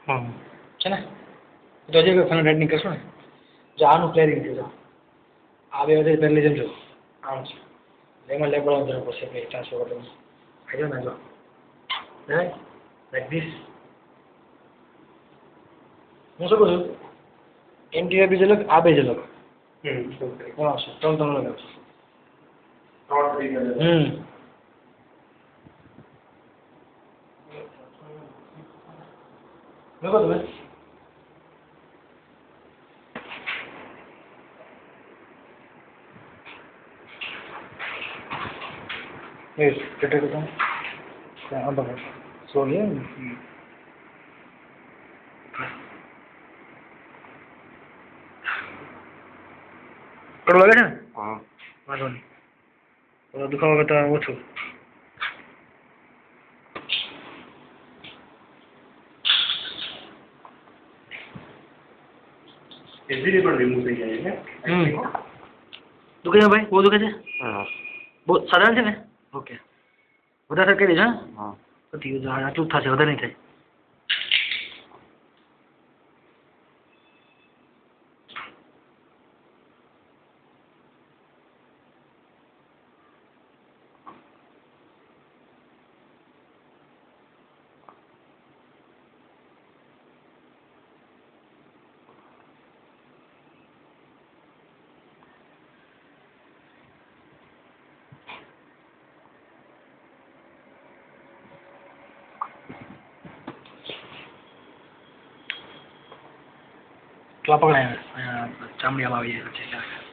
હા છે ને તો હજી કોઈ ફાઇનલ રેડ નહીં કરશો ને જો આનું ક્લિયરિંગ છે જો આ બે વચ્ચે પહેલી જેમ જો આમ છે એમાં લેબડવાનું જરૂર પડશે કે ટ્રાન્સફર કરવાનું આવી જાવ ને જો લાઈક ધીસ હું શું કહું છું એન્ટીરિયર બી અલગ આ બે જ અલગ આવશે ત્રણ અલગ આવશે લખો તમે Yes, get it down. On the way. Slowly. કડવું લાગે છે ને હા વાંધો નહીં દુખાવા કરતા ઓછું એઝીલી પણ રિમૂવ થઈ જાય છે દુખે છે ભાઈ બહુ દુખે છે હા બહુ સાધારણ છે ને ઓકે વધારે કરી દેજો હા પછી આટલું જ થશે વધારે નહીં થાય તો આ પકડાય ચામડીમાં આવી જાય છે